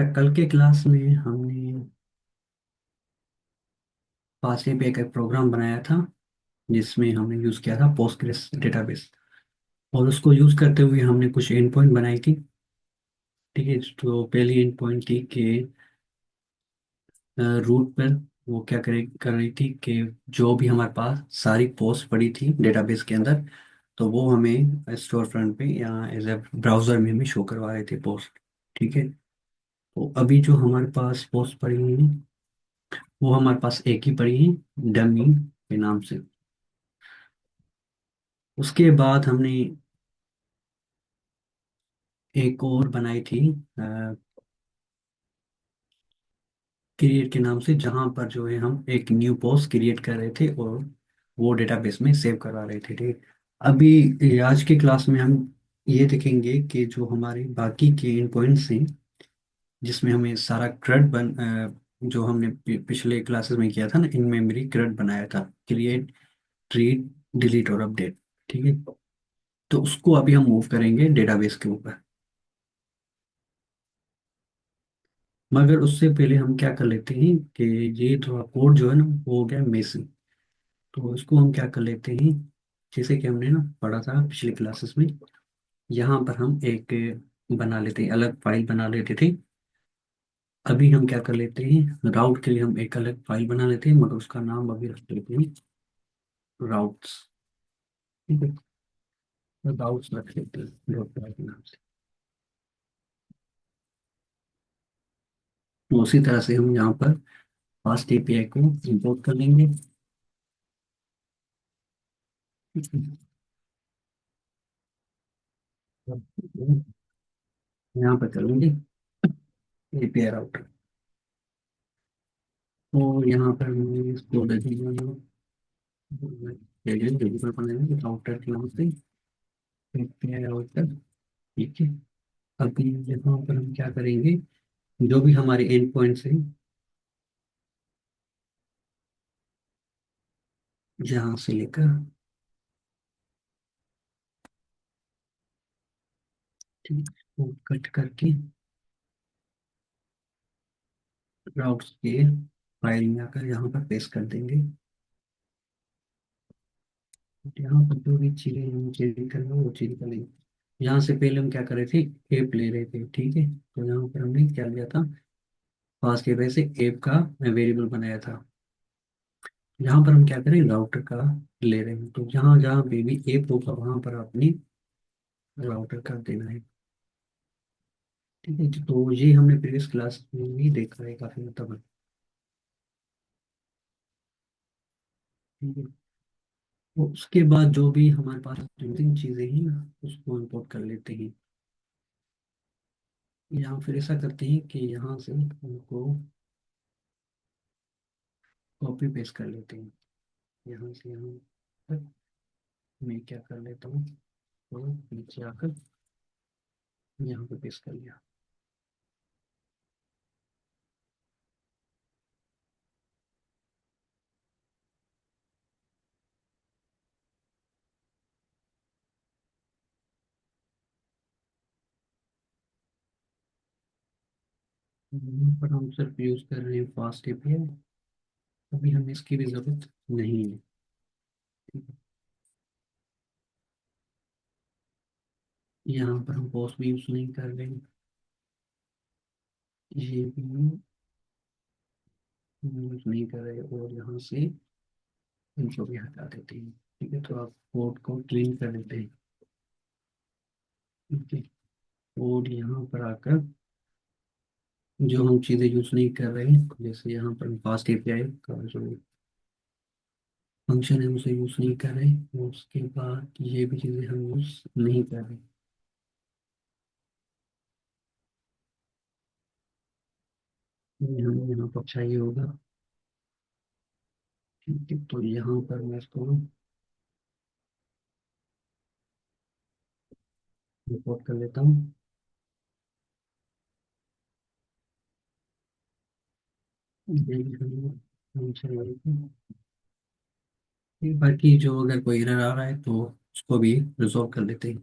अच्छा, कल के क्लास में हमने फास्ट पे एक प्रोग्राम बनाया था जिसमें हमने यूज़ किया था पोस्टग्रेस डेटाबेस। और उसको यूज़ करते हुए हमने कुछ एंड पॉइंट बनाई थी। ठीक है, तो पहली एंड पॉइंट थी कि रूट पर वो क्या कर रही थी कि जो भी हमारे पास सारी पोस्ट पड़ी थी डेटाबेस के अंदर, तो वो हमें स्टोर फ्रंट पे या एज ए ब्राउज़र में हमें शो करवा रहे थे पोस्ट। ठीक है, तो अभी जो हमारे पास पोस्ट पड़ी हुई है वो हमारे पास एक ही पड़ी है, डमी के नाम से। उसके बाद हमने एक और बनाई थी क्रिएट के नाम से, जहां पर जो है हम एक न्यू पोस्ट क्रिएट कर रहे थे और वो डेटाबेस में सेव करवा रहे थे। ठीक। अभी आज की क्लास में हम ये देखेंगे कि जो हमारे बाकी के इन पॉइंट्स हैं जिसमें हमें सारा जो हमने पिछले क्लासेस में किया था ना, इन मेमोरी क्रड बनाया था, क्रिएट, रीड, डिलीट और अपडेट। ठीक है, तो उसको अभी हम मूव करेंगे डेटाबेस के ऊपर। मगर उससे पहले हम क्या कर लेते हैं कि ये थोड़ा कोड जो है ना वो हो गया मेसी। तो इसको हम क्या कर लेते हैं, जैसे कि हमने ना पढ़ा था पिछले क्लासेस में, यहाँ पर हम एक बना लेते हैं, अलग फाइल बना लेते थे। अभी हम क्या कर लेते हैं, राउट के लिए हम एक अलग फाइल बना लेते हैं, मगर उसका नाम अभी रख लेते हैं राउट्स। ठीक है, राउट्स रख लेते हैं डॉट फाइल के नाम से। तो उसी तरह से हम यहाँ पर फास्ट एपीआई को इंपोर्ट कर लेंगे। यहाँ पर कर लेंगे एपीआई राउटर। और यहाँ पर मैं इसको दे देंगे राउटर के नाम से एपीआई राउटर। ठीक है, अभी यहाँ पर हम क्या करेंगे, जो भी हमारे एंड पॉइंट्स हैं जहाँ से लेकर, ठीक, वो कट करके राउट्स के फाइल में आकर यहाँ पर पेस्ट कर देंगे। यहाँ पर जो भी चीजें हम चेंज करेंगे वो चेंज कर लेंगे। यहाँ से पहले हम क्या कर रहे थे, एप ले रहे थे। ठीक है, तो यहाँ पर हमने क्या लिया था, फास्ट एप से एप का वेरिएबल बनाया था। यहाँ पर हम क्या करें, राउटर का ले रहे हैं, तो जहाँ जहाँ पे भी एप होगा वहां पर आपने राउटर का देना है। ठीक है, तो ये हमने प्रीवियस क्लास में भी देखा है काफी मतलब। ठीक है, तो उसके बाद जो भी हमारे पास दो तीन चीजें हैं ना उसको इंपोर्ट कर लेते हैं। यहाँ फिर ऐसा करते हैं कि यहाँ से उनको कॉपी पेस्ट कर लेते हैं। यहाँ से यहाँ तक मैं क्या कर लेता हूँ, तो नीचे आकर यहाँ पे पेस्ट कर लिया। यहाँ पर हम सिर्फ यूज कर रहे हैं फास्ट एपीआई, अभी हमें इसकी भी जरूरत नहीं है। ठीक है, यहाँ पर हम पोस्ट भी यूज नहीं कर रहे हैं, ये भी यूज नहीं कर रहे, और यहाँ से इनको भी हटा देते हैं। ठीक है, तो आप कोड को क्लीन कर लेते हैं। ठीक है, और यहाँ पर आकर जो हम चीज़ें यूज नहीं कर रहे हैं, जैसे यहाँ पर फास्ट एपीआई का जो फंक्शन है उसे यूज नहीं कर रहे, और उसके बाद ये भी चीज़ें हम यूज नहीं कर रहे। ये हमें यहाँ पर चाहिए होगा। ठीक है, तो यहाँ पर मैं इसको रिपोर्ट कर लेता हूँ। ये भी हम चाहिए। बाकी जो अगर कोई एरर आ रहा है तो उसको भी रिजॉल्व कर लेते हैं।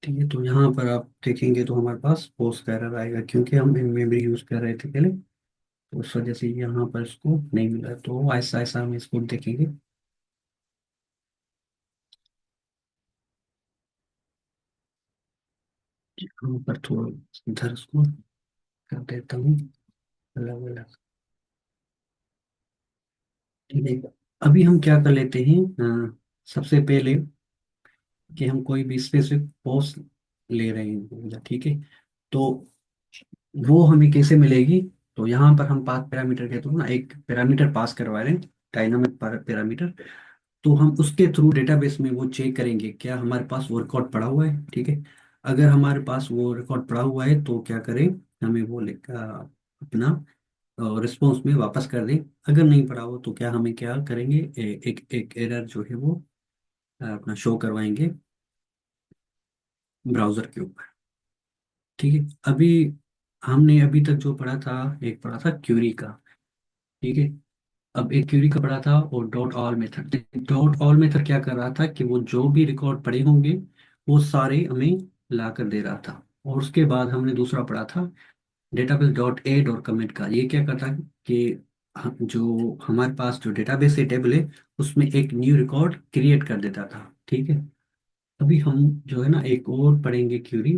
ठीक है, तो यहाँ पर आप देखेंगे तो हमारे पास पोस्ट का एरर आएगा, क्योंकि हम इन मेमोरी यूज कर रहे थे पहले, तो उस वजह से यहाँ पर इसको नहीं मिला। तो ऐसा ऐसा हम इसको देखेंगे। यहाँ पर थोड़ा इधर इसको कर देता हूँ अलग अलग। ठीक है, अभी हम क्या कर लेते हैं, सबसे पहले कि हम कोई भी स्पेसिफिक पोस्ट ले रहे हैं, ठीक है। तो वो हमें कैसे मिलेगी? तो यहाँ पर हम पाथ पैरामीटर के थ्रू ना एक पैरामीटर पास करवा रहे हैं, डायनामिक पैरामीटर। तो हम उसके थ्रू डेटाबेस में वो चेक करेंगे क्या हमारे पास वो रिकॉर्ड पड़ा हुआ है, ठीक है। अगर हमारे पास वो रिकॉर्ड पड़ा हुआ है तो क्या करें, हमें वो अपना रिस्पॉन्स में वापस कर दें। अगर नहीं पड़ा हो तो क्या हमें क्या करेंगे, एक एक एरर जो है वो अपना शो करवाएंगे ब्राउजर के ऊपर। ठीक है, अभी हमने अभी तक जो पढ़ा था, एक पढ़ा था क्यूरी का, ठीक है। अब एक क्यूरी का पढ़ा था और dot all method. Dot all method क्या कर रहा था कि वो जो भी रिकॉर्ड पड़े होंगे वो सारे हमें ला कर दे रहा था। और उसके बाद हमने दूसरा पढ़ा था डेटाबेस डॉट एड और कमेंट का। ये क्या करता है कि जो हमारे पास जो डेटाबेस है, टेबल है, उसमें एक न्यू रिकॉर्ड क्रिएट कर देता था, ठीक है। अभी हम जो है ना एक और पढ़ेंगे क्यूरी,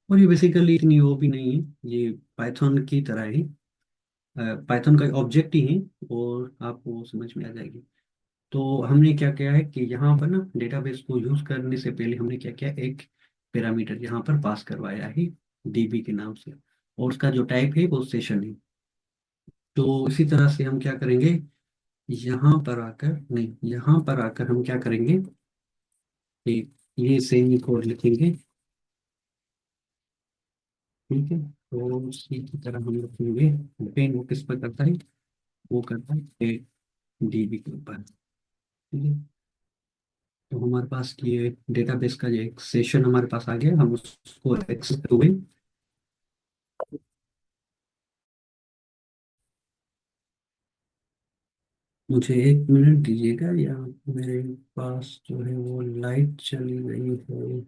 और ये बेसिकली इतनी वो भी नहीं है, ये पाइथन की तरह ही, पाइथन का ऑब्जेक्ट ही है, और आपको समझ में आ जाएगी। तो हमने क्या किया है कि यहाँ पर ना डेटाबेस को यूज करने से पहले हमने क्या किया, एक पैरामीटर यहाँ पर पास करवाया है डीबी के नाम से, और उसका जो टाइप है वो सेशन है। तो इसी तरह से हम क्या करेंगे, यहाँ पर आकर नहीं, यहाँ पर आकर हम क्या करेंगे कि ये सेम कोड लिखेंगे, ठीक है। तो उसी की तरह हम लिखेंगे पेन, वो किस पर करता है, वो करता है डीबी के ऊपर, ठीक है। तो हमारे पास ये डेटाबेस का ये एक सेशन हमारे पास आ गया, हम उसको एक्सेस हुए। मुझे एक मिनट दीजिएगा, या मेरे पास जो है वो लाइट चली गई है।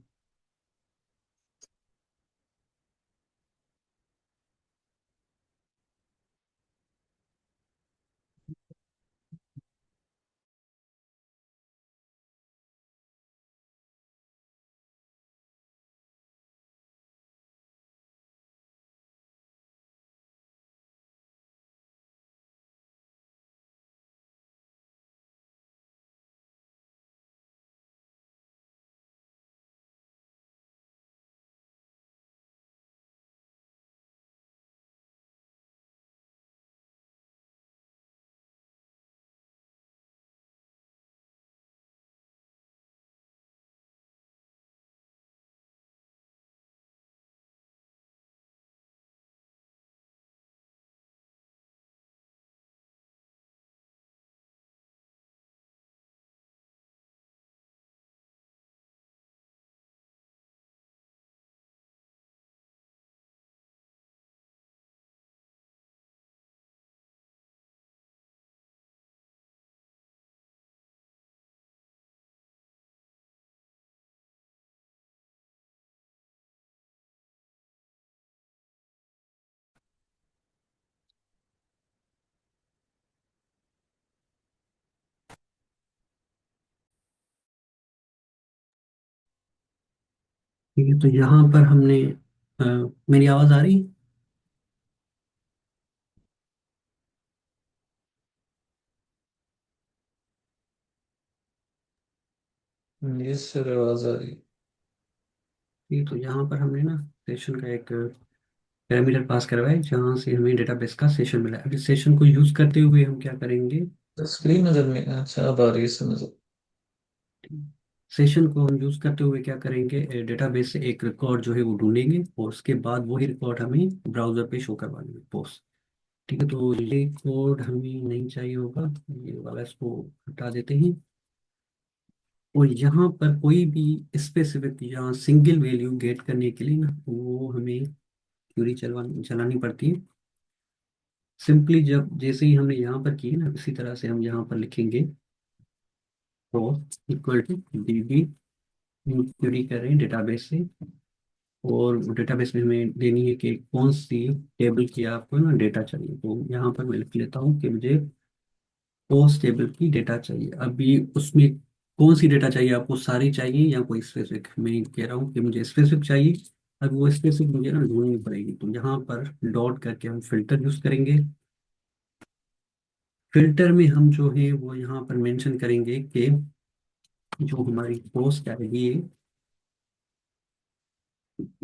ठीक है, तो यहाँ पर हमने मेरी आवाज़ आ रही है? यस सर, आवाज आ रही। ठीक है, तो यहाँ पर हमने ना सेशन का एक पैरामीटर पास करवाया है, जहाँ से हमें डेटाबेस का सेशन मिला है। अब इस सेशन को यूज करते हुए हम क्या करेंगे, स्क्रीन नजर में, अच्छा अब आ रही है सर नजर। सेशन को हम यूज करते हुए क्या करेंगे, डेटाबेस से एक रिकॉर्ड जो है वो ढूंढेंगे, और उसके बाद वही रिकॉर्ड हमें ब्राउजर पे शो करवाएंगे पोस्ट। ठीक है, तो ये कोड हमें नहीं चाहिए होगा, ये वाला इसको हटा देते हैं। और यहाँ पर कोई भी स्पेसिफिक यहाँ सिंगल वैल्यू गेट करने के लिए ना वो हमें क्यूरी चलानी पड़ती है। सिंपली जब जैसे ही हमने यहाँ पर की ना, इसी तरह से हम यहाँ पर लिखेंगे post equal to DB query करें डेटाबेस से, और डेटाबेस में हमें देनी है कि कौन सी टेबल की आपको ना डेटा चाहिए। तो यहाँ पर मैं लिख लेता हूँ कि मुझे पोस्ट टेबल की डेटा चाहिए। अभी उसमें कौन सी डेटा चाहिए आपको, सारी चाहिए या कोई स्पेसिफिक? मैं कह रहा हूँ कि मुझे स्पेसिफिक चाहिए। अब वो स्पेसिफिक मुझे ना ढूंढनी पड़ेगी, तो यहाँ पर डॉट करके हम फिल्टर यूज करेंगे। फिल्टर में हम जो है वो यहाँ पर मेंशन करेंगे कि जो हमारी पोस्ट आईडी है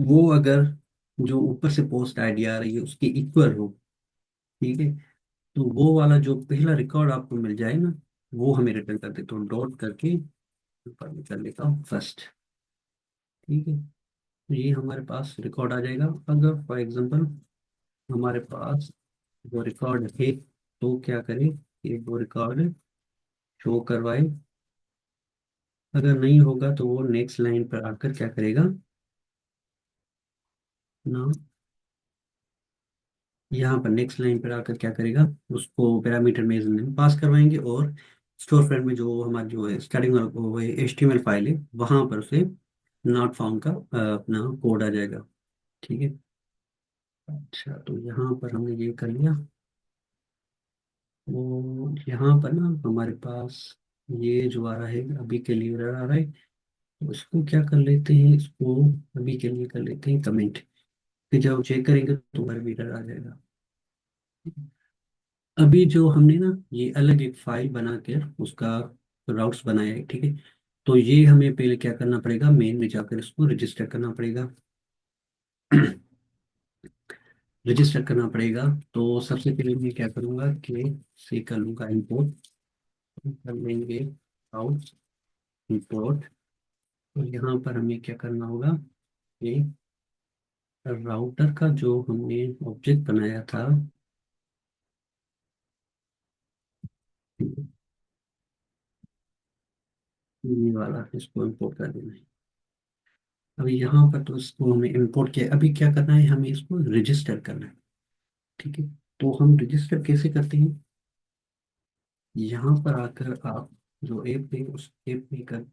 वो अगर जो ऊपर से पोस्ट आईडी आ रही है उसके इक्वल हो, ठीक है, तो वो वाला जो पहला रिकॉर्ड आपको मिल जाए ना, वो हमें रिटर्न कर दे। तो डॉट करके ऊपर में कर लेता हूँ फर्स्ट, ठीक है। तो ये हमारे पास रिकॉर्ड आ जाएगा। अगर फॉर एग्जांपल हमारे पास वो रिकॉर्ड है तो क्या करें कि वो रिकॉर्ड शो करवाए। अगर नहीं होगा तो वो नेक्स्ट लाइन पर आकर क्या करेगा ना, यहाँ पर नेक्स्ट लाइन पर आकर क्या करेगा, उसको पैरामीटर में नेम पास करवाएंगे, और स्टोर फ्रंट में जो हमारी जो है स्टार्टिंग वाला वो है HTML फाइल है, वहां पर उसे नॉट फाउंड का अपना कोड आ जाएगा, ठीक है। अच्छा, तो यहाँ पर हमने ये कर लिया। तो यहाँ पर ना हमारे पास ये जो आ रहा है अभी के लिए error आ रहा है, तो इसको क्या कर लेते हैं, इसको अभी के लिए कर लेते हैं कमेंट। फिर जब चेक करेंगे तो हमारा भी error आ जाएगा। अभी जो हमने ना ये अलग एक फाइल बना कर उसका राउट्स बनाया है, ठीक है। तो ये हमें पहले क्या करना पड़ेगा, मेन में जाकर इसको रजिस्टर करना पड़ेगा। रजिस्टर करना पड़ेगा। तो सबसे पहले मैं क्या करूँगा कि से कर लूँगा इंपोर्ट, कर लेंगे आउट इंपोर्ट। तो यहाँ पर हमें क्या करना होगा कि राउटर का जो हमने ऑब्जेक्ट बनाया था, ये वाला, इसको इंपोर्ट कर देना है। अभी यहाँ पर तो इसको हमें इंपोर्ट किया, अभी क्या करना है, हमें इसको रजिस्टर करना है, ठीक है। तो हम रजिस्टर कैसे करते हैं, यहाँ पर आकर आप जो ऐप है उस ऐप में कर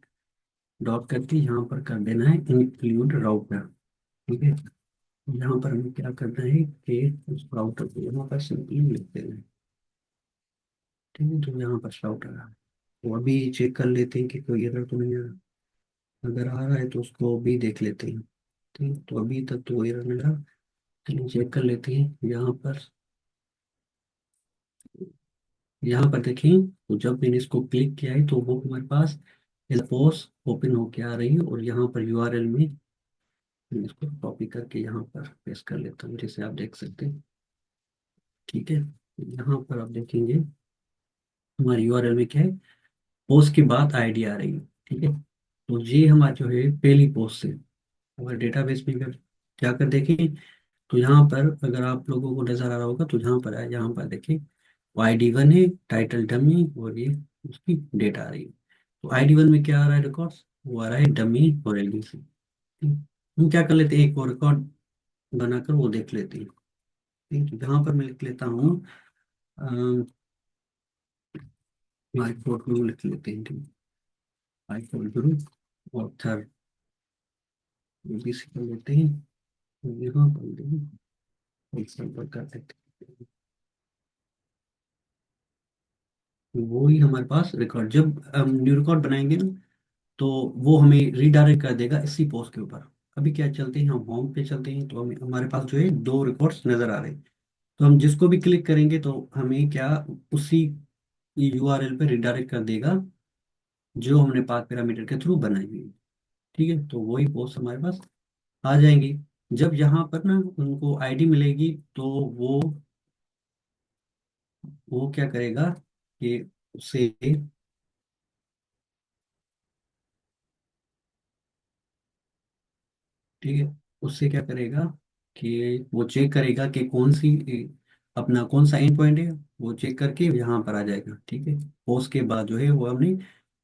डॉट करके यहाँ पर कर देना है इंक्लूड राउटर, ठीक है। यहाँ पर हमें क्या करना है कि उस राउटर को यहाँ पर सिंपली लिख देना है, ठीक है। तो यहाँ पर राउटर आ, तो अभी चेक कर लेते हैं कि कोई एरर तो नहीं आ रहा। अगर आ रहा है तो उसको भी देख लेते हैं, ठीक है। तो अभी तक तो एरर नहीं रहा, चलिए चेक कर लेते हैं। यहाँ पर देखें, तो जब मैंने इसको क्लिक किया है तो वो हमारे पास पोस्ट ओपन होके आ रही है, और यहाँ पर URL में मैं इसको कॉपी करके यहाँ पर पेस्ट कर लेता हूँ, जैसे आप देख सकते हैं, ठीक है। यहाँ पर आप देखेंगे हमारी URL में क्या है, पोस्ट के बाद आईडी आ रही है, ठीक है। तो ये हमारा जो है पहली पोस्ट है। अगर डेटाबेस में अगर क्या कर देखें, तो यहाँ पर अगर आप लोगों को नजर आ रहा होगा, तो यहाँ पर है, यहाँ पर देखिए वो ID 1 है, टाइटल डमी, और ये उसकी डेट आ रही है। तो ID 1 में क्या आ रहा है रिकॉर्ड्स, वो आ रहा है डमी और LDC। हम क्या कर लेते हैं, एक और रिकॉर्ड बनाकर वो देख लेते हैं, ठीक है। तो यहाँ पर मैं लिख लेता हूँ माई कोड गुरु लिख लेते हैं, ठीक है। My code Guru author LDC कर लेते हैं। तो यहाँ पर एग्जाम्पल कर देते हैं। वो ही हमारे पास रिकॉर्ड, जब हम न्यू रिकॉर्ड बनाएंगे ना, तो वो हमें रीडायरेक्ट कर देगा इसी पोस्ट के ऊपर। अभी क्या चलते हैं, हम होम पे चलते हैं, तो हमें हमारे पास जो है दो रिकॉर्ड्स नजर आ रहे हैं। तो हम जिसको भी क्लिक करेंगे तो हमें क्या उसी URL पे रिडायरेक्ट कर देगा जो हमने पाथ पैरामीटर के थ्रू बनाई हुई है, ठीक है। तो वही पोस्ट हमारे पास आ जाएंगी। जब यहाँ पर ना उनको ID मिलेगी तो वो क्या करेगा कि उसे, ठीक है, उससे क्या करेगा कि वो चेक करेगा कि कौन सी अपना कौन सा एंड पॉइंट है, वो चेक करके यहाँ पर आ जाएगा, ठीक है। पोस्ट के बाद जो है वो हमने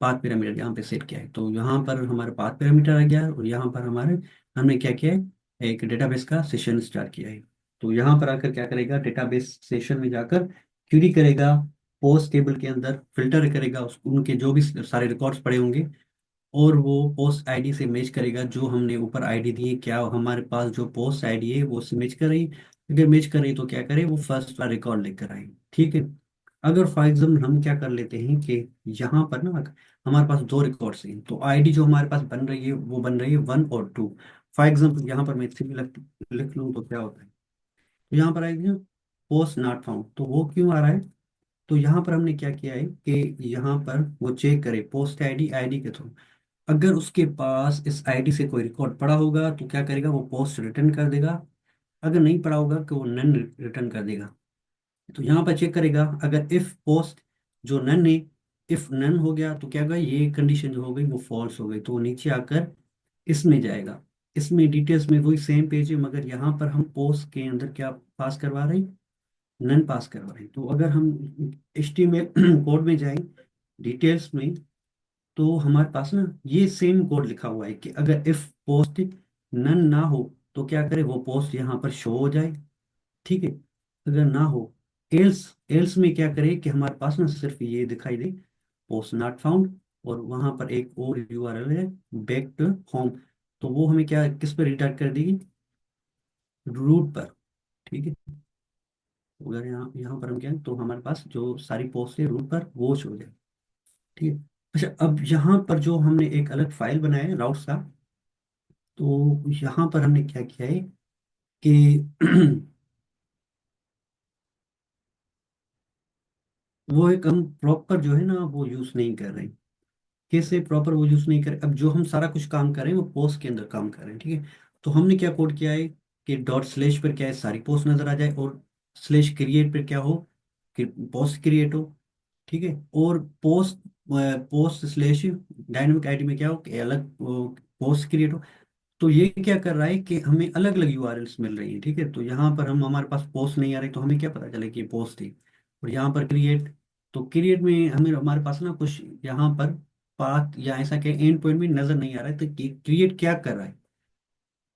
पाथ पैरामीटर यहाँ पे सेट किया है, तो यहाँ पर हमारा पाथ पैरामीटर आ गया है, और यहाँ पर हमारे हमने क्या किया है, एक डेटाबेस का सेशन स्टार्ट किया है। तो यहाँ पर आकर क्या करेगा, डेटाबेस सेशन में जाकर क्यूरी करेगा, पोस्ट टेबल के अंदर फिल्टर करेगा उनके जो भी सारे रिकॉर्ड्स पड़े होंगे, और वो पोस्ट आईडी से मैच करेगा, जो हमने ऊपर आईडी दी है, क्या हमारे पास जो पोस्ट आईडी है वो उससे मैच कर रही। अगर मैच कर रही तो क्या करे, वो फर्स्ट वाला रिकॉर्ड लेकर आए। ठीक है। अगर फॉर एग्जाम्पल हम क्या कर लेते हैं कि यहाँ पर ना हमारे पास दो रिकॉर्ड्स हैं, तो आईडी जो हमारे पास बन रही है वो बन रही है 1 और 2। फॉर एग्जाम्पल यहाँ पर मैं इसे भी लिख लूँ तो क्या होता है, तो यहाँ पर आएगा पोस्ट नॉट फाउंड, तो वो क्यों आ रहा है। तो यहाँ पर हमने क्या किया है कि यहाँ पर वो चेक करे पोस्ट आईडी आईडी के थ्रू, अगर उसके पास इस आईडी से कोई रिकॉर्ड पड़ा होगा तो क्या करेगा, वो पोस्ट रिटर्न कर देगा। अगर नहीं पड़ा होगा तो वो नन रिटर्न कर देगा। तो यहाँ पर चेक करेगा, अगर इफ पोस्ट जो नन है, इफ नन हो गया तो क्या होगा, ये कंडीशन जो हो गई वो फॉल्स हो गई, तो वो नीचे आकर इसमें जाएगा। इसमें डिटेल्स में वही सेम पेज है, मगर यहाँ पर हम पोस्ट के अंदर क्या पास करवा रहे हैं, नन पास करवा रहे हैं। तो अगर हम HTML कोड में जाएं, डिटेल्स में, तो हमारे पास ना ये सेम कोड लिखा हुआ है कि अगर इफ पोस्ट नन ना हो तो क्या करे, वो पोस्ट यहाँ पर शो हो जाए। ठीक है। अगर ना हो, एल्स एल्स में क्या करे कि हमारे पास ना सिर्फ ये दिखाई दे, पोस्ट नॉट फाउंड, और वहां पर एक और URL है, बैक टू होम। तो वो हमें क्या किस पर रिडायरेक्ट कर देगी, रूट पर। ठीक है। अगर यहाँ यहाँ पर हम क्या है, तो हमारे पास जो सारी पोस्ट है रूट पर वो शो हो जाए। ठीक है। अच्छा, अब यहाँ पर जो हमने एक अलग फाइल बनाया है राउट्स का, तो यहाँ पर हमने क्या किया है कि वो एक हम प्रॉपर जो है ना वो यूज नहीं कर रहे। कैसे प्रॉपर वो यूज नहीं करें, अब जो हम सारा कुछ काम कर रहे हैं वो पोस्ट के अंदर काम कर रहे हैं। ठीक है। तो हमने क्या कोड किया है कि डॉट स्लैश पर क्या है, सारी पोस्ट नजर आ जाए, और स्लैश क्रिएट पर क्या हो कि पोस्ट क्रिएट हो। ठीक है। और post post slash dynamic ID में क्या हो कि अलग पोस्ट क्रिएट हो। तो ये क्या कर रहा है कि हमें अलग अलग URLs मिल रही हैं। ठीक है। तो यहाँ पर हम हमारे पास पोस्ट नहीं आ रही, तो हमें क्या पता चले कि ये पोस्ट थी। और यहाँ पर क्रिएट, तो क्रिएट में हमें हमारे पास ना कुछ यहाँ पर पाथ या ऐसा क्या एंड पॉइंट भी नजर नहीं आ रहा है, तो क्रिएट क्या कर रहा है।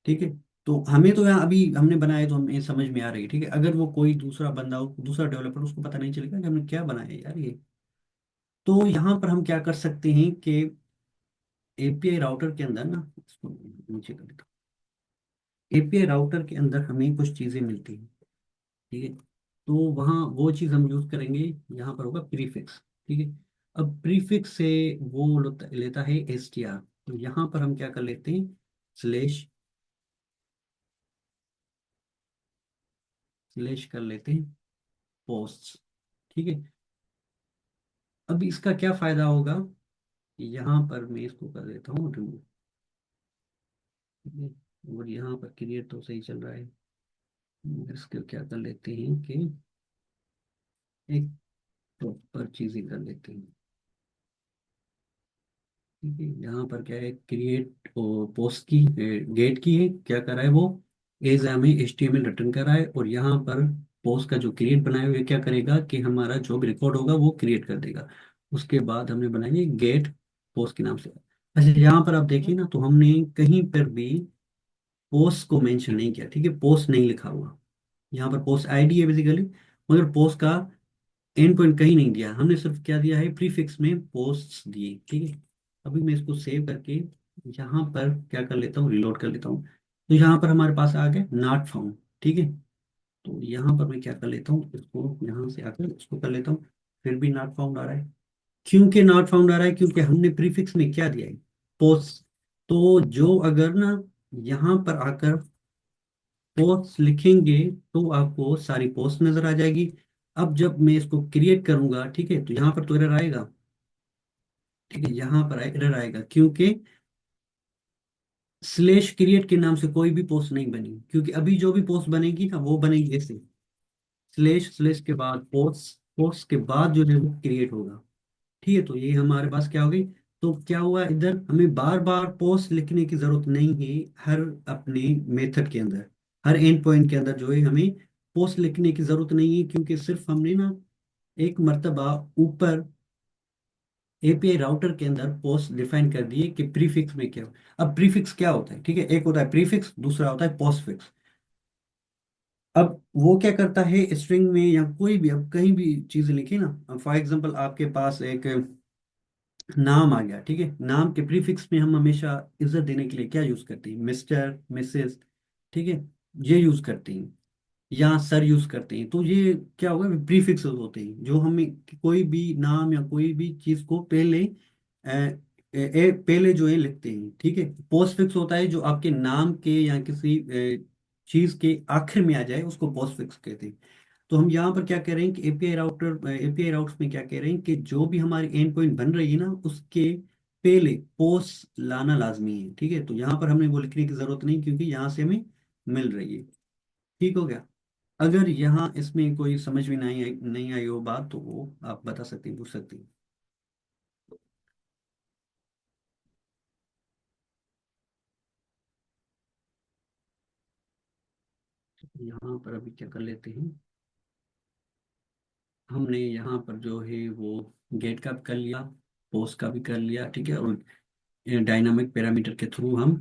ठीक है। तो हमें तो यहाँ अभी हमने बनाया तो हमें समझ में आ रही है। ठीक है। अगर वो कोई दूसरा बंदा हो, दूसरा डेवलपर, उसको पता नहीं चलेगा कि हमने क्या बनाया है यार ये। तो यहाँ पर हम क्या कर सकते हैं कि API राउटर के अंदर ना, इसको नीचे कर देता हूँ। API राउटर के अंदर हमें कुछ चीजें मिलती हैं। ठीक है। तो वहाँ वो चीज हम यूज करेंगे, यहाँ पर होगा प्रीफिक्स। ठीक है। अब प्रीफिक्स से वो लेता है STR। तो यहाँ पर हम क्या कर लेते हैं, स्लेश स्लेश कर लेते हैं पोस्ट। ठीक है। अब इसका क्या फायदा होगा, यहाँ पर मैं इसको कर देता हूँ रिमूव। ठीक है। और यहाँ पर क्रिएट तो सही चल रहा है। इसको क्या कर लेते हैं कि एक प्रॉपर चीजें कर लेते हैं। ठीक है। यहाँ पर क्या है, क्रिएट और पोस्ट की गेट की है, क्या कर रहा है वो, एज हमें HTML रिटर्न कर रहा है। और यहाँ पर पोस्ट का जो क्रिएट बनाया हुआ है क्या करेगा कि हमारा जो भी रिकॉर्ड होगा वो क्रिएट कर देगा। उसके बाद हमने बनाएंगे गेट पोस्ट के नाम से। अच्छा, यहाँ पर आप देखिए ना, तो हमने कहीं पर भी पोस्ट को मेंशन नहीं किया। ठीक है। पोस्ट नहीं लिखा हुआ, यहाँ पर पोस्ट आईडी है बेसिकली, मगर पोस्ट का एंड पॉइंट कहीं नहीं दिया। हमने सिर्फ क्या दिया है, प्रीफिक्स में पोस्ट दिए। ठीक है। अभी मैं इसको सेव करके यहाँ पर क्या कर लेता हूँ, रिलोड कर लेता हूँ। तो यहाँ पर हमारे पास आ गया नॉट फाउंड। ठीक है। तो यहाँ पर मैं क्या कर लेता हूँ, इसको यहाँ से आकर इसको कर लेता हूँ। फिर भी नॉट फाउंड आ रहा है। क्योंकि नॉट फाउंड आ रहा है, क्योंकि हमने प्रीफिक्स में क्या दिया है, पोस्ट। तो जो अगर ना यहाँ पर आकर पोस्ट लिखेंगे तो आपको सारी पोस्ट नजर आ जाएगी। अब जब मैं इसको क्रिएट करूंगा, ठीक है, तो यहाँ पर तो एरर आएगा। ठीक है। यहाँ पर एरर आएगा क्योंकि स्लेश क्रिएट के नाम से कोई भी पोस्ट नहीं बनी, क्योंकि अभी जो भी पोस्ट बनेगी ना वो बनेगी ऐसे, स्लेश स्लेश के बाद पोस्ट, पोस्ट के बाद जो है वो क्रिएट होगा। ठीक है। तो ये हमारे पास क्या हो गई, तो क्या हुआ, इधर हमें बार बार पोस्ट लिखने की जरूरत नहीं है। हर अपने मेथड के अंदर, हर एंड पॉइंट के अंदर जो है हमें पोस्ट लिखने की जरूरत नहीं है, क्योंकि सिर्फ हमने ना एक मर्तबा ऊपर API राउटर के अंदर पोस्ट डिफाइन कर दिए कि प्रीफिक्स में क्या हो। अब प्रीफिक्स क्या होता है, ठीक है, एक होता है प्रीफिक्स, दूसरा होता है पोस्टफिक्स। अब वो क्या करता है, स्ट्रिंग में या कोई भी अब कहीं भी चीज लिखी ना, फॉर एग्जांपल आपके पास एक नाम आ गया, ठीक है। नाम के प्रीफिक्स में हम हमेशा इज्जत देने के लिए क्या यूज करते हैं? मिस्टर, मिसेस, ठीक है, ये यूज करते हैं, या सर यूज करते हैं। तो ये क्या होगा, प्रीफिक्स होते हैं जो हमें कोई भी नाम या कोई भी चीज को पहले पहले जो है लिखते हैं, ठीक है। पोस्ट फिक्स होता है जो आपके नाम के या किसी चीज के आखिर में आ जाए, उसको पोस्ट फिक्स कहते हैं। तो हम यहाँ पर क्या कह रहे हैं कि एपीआई राउटर्स में क्या कह रहे हैं कि जो भी हमारी एंड पॉइंट बन रही है ना, उसके पहले पोस्ट लाना लाजमी है, ठीक है। तो यहाँ पर हमें वो लिखने की जरूरत नहीं, क्योंकि यहाँ से हमें मिल रही है। ठीक हो गया। अगर यहाँ इसमें कोई समझ में नहीं आई हो बात, तो वो आप बता सकते हैं, पूछ सकते हैं। यहाँ पर अभी क्या कर लेते हैं, हमने यहाँ पर जो है वो गेट का भी कर लिया, पोस्ट का भी कर लिया, ठीक है। और डायनामिक पैरामीटर के थ्रू हम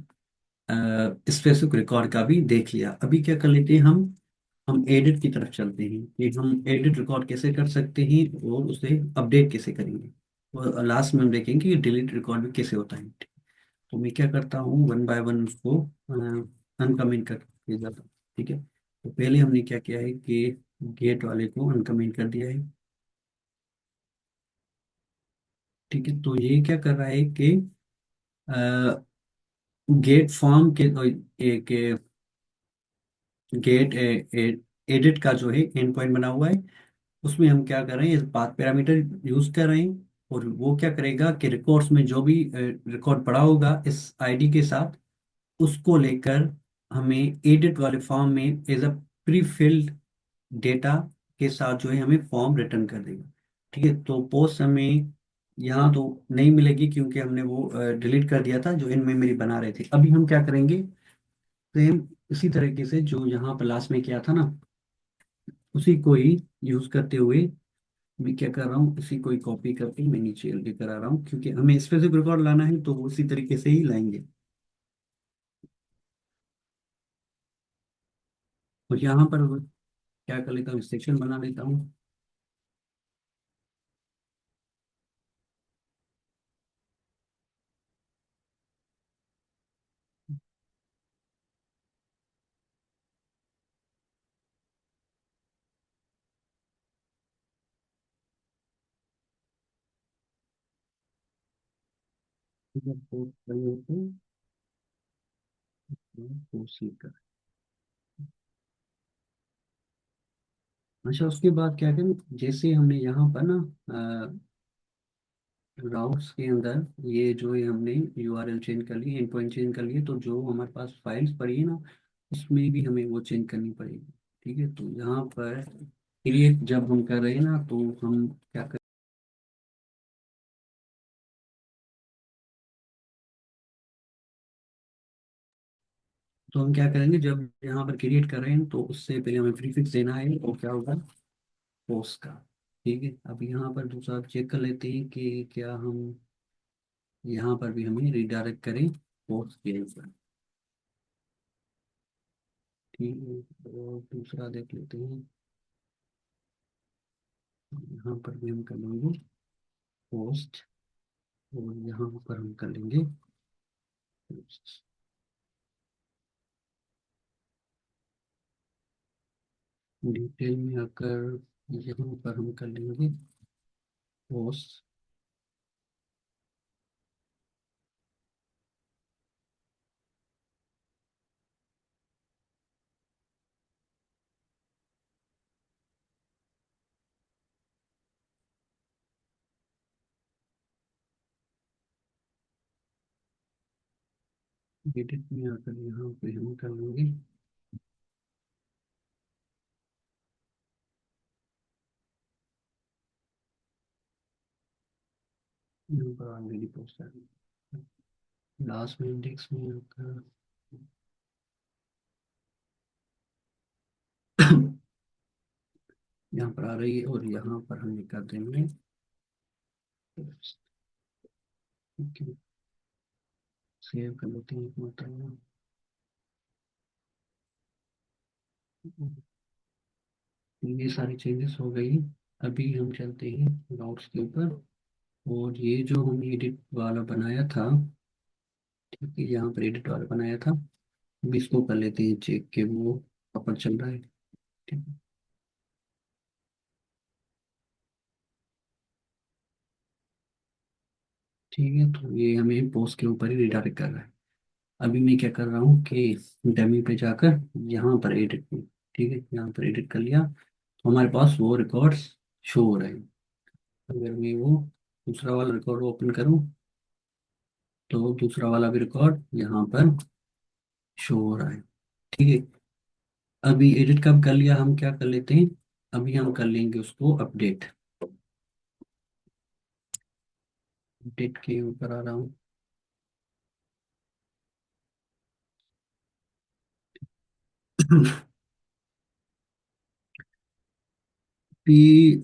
स्पेसिफिक रिकॉर्ड का भी देख लिया। अभी क्या कर लेते हैं, हम एडिट की तरफ चलते हैं कि हम एडिट रिकॉर्ड कैसे कर सकते हैं और उसे अपडेट कैसे करेंगे। और लास्ट में हम देखेंगे कि डिलीट रिकॉर्ड भी कैसे होता है। तो मैं क्या करता हूँ, वन बाय वन उसको अनकमेंट करके जाता हूँ, ठीक है। तो पहले हमने क्या किया है कि गेट वाले को अनकमेंट कर दिया है, ठीक है। तो ये क्या कर रहा है कि गेट फॉर्म के एक गेट एडिट का जो है एंड पॉइंट बना हुआ है, उसमें हम क्या कर रहे हैं, इस पाथ पैरामीटर यूज कर रहे हैं। और वो क्या करेगा कि रिकॉर्ड्स में जो भी रिकॉर्ड पड़ा होगा इस आईडी के साथ, उसको लेकर हमें एडिट वाले फॉर्म में as a pre filled data के साथ जो है हमें फॉर्म रिटर्न कर देगा, ठीक है। तो पोस्ट हमें यहाँ तो नहीं मिलेगी, क्योंकि हमने वो डिलीट कर दिया था जो इन मेमोरी बना रहे थे। अभी हम क्या करेंगे, सेम इसी तरीके से जो यहाँ पर लास्ट में किया था ना, उसी को ही यूज करते हुए मैं क्या कर रहा हूँ, इसी को ही कॉपी करके मैं नीचे लेकर आ रहा हूँ, क्योंकि हमें स्पेसिफिक रिकॉर्ड लाना है तो उसी तरीके से ही लाएंगे। और यहाँ पर क्या कर लेता हूँ, सेक्शन बना लेता हूँ। जब पोस्ट बड़ी होती है, तो पोस्ट लिखकर, अच्छा उसके बाद क्या करें, जैसे हमने यहाँ पर ना राउट्स के अंदर ये जो है हमने यूआरएल चेंज कर ली, एंड पॉइंट चेंज कर लिए, तो जो हमारे पास फाइल्स पड़ी है ना, उसमें भी हमें वो चेंज करनी पड़ेगी, ठीक है। तो यहाँ पर क्रिएट जब हम कर रहे हैं ना, तो हम क्या करें, तो हम क्या करेंगे, जब यहाँ पर क्रिएट कर रहे हैं तो उससे पहले हमें प्रीफिक्स देना है, और क्या होगा, पोस्ट का, ठीक है। अब यहाँ पर दूसरा चेक कर लेते हैं कि क्या हम यहाँ पर भी हमें रिडायरेक्ट करें पोस्ट के ऊपर, ठीक है। तो दूसरा देख लेते हैं, यहाँ पर भी हम कर लेंगे पोस्ट, और यहाँ पर हम कर लेंगे post। डिटेल में आकर यहाँ पर हम कर लेंगे पोस्ट। एडिट में आकर यहाँ पे हम कर लेंगे, यहाँ पर ऑलरेडी पोस्ट है, लास्ट में इंडेक्स में आकर यहाँ पर आ रही है, और यहाँ पर हम कर देंगे सेव कर लेते हैं एक मतलब। ये सारी चेंजेस हो गई। अभी हम चलते हैं राउट्स के ऊपर, और ये जो हमने एडिट वाला बनाया था, ठीक है, यहाँ पर एडिट वाला बनाया था, अब इसको कर लेते हैं चेक के वो प्रॉपर चल रहा है। ठीक है। ठीक है, तो ये हमें पोस्ट के ऊपर ही रिडायरेक्ट कर रहा है। अभी मैं क्या कर रहा हूँ कि डमी पे जाकर यहाँ पर एडिट में, ठीक है, यहाँ पर एडिट कर लिया, तो हमारे पास वो रिकॉर्ड्स शो हो रहे हैं। अगर मैं वो दूसरा वाला रिकॉर्ड ओपन करूँ, तो दूसरा वाला भी रिकॉर्ड यहाँ पर शो हो रहा है। ठीक है। अभी एडिट कब कर लिया, हम क्या कर लेते हैं, अभी हम कर लेंगे उसको अपडेट। अपडेट के ऊपर आ रहा हूँ। भी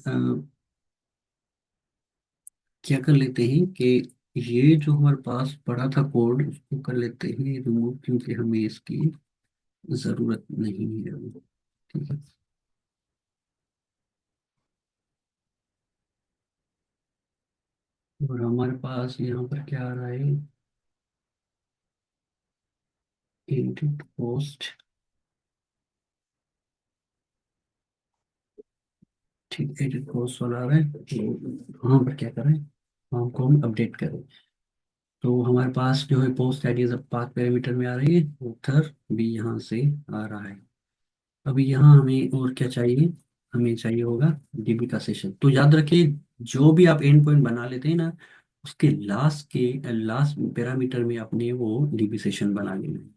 क्या कर लेते हैं कि ये जो हमारे पास पड़ा था कोड, उसको कर लेते हैं रिमूव, क्योंकि हमें इसकी ज़रूरत नहीं है अभी। ठीक है। और हमारे पास यहाँ पर क्या आ रहा है, एडिट पोस्ट। ठीक, एडिट पोस्ट वाला आ रहा है, तो वहाँ पर क्या करें, हमको हम अपडेट करें। तो हमारे पास जो है पोस्ट आईडी सब पाथ पैरामीटर में आ रही है, उत्तर भी यहाँ से आ रहा है। अभी यहाँ हमें और क्या चाहिए, हमें चाहिए होगा डीबी का सेशन। तो याद रखिए, जो भी आप एंड पॉइंट बना लेते हैं ना, उसके लास्ट पैरामीटर में अपने वो डीबी सेशन बना लेना है।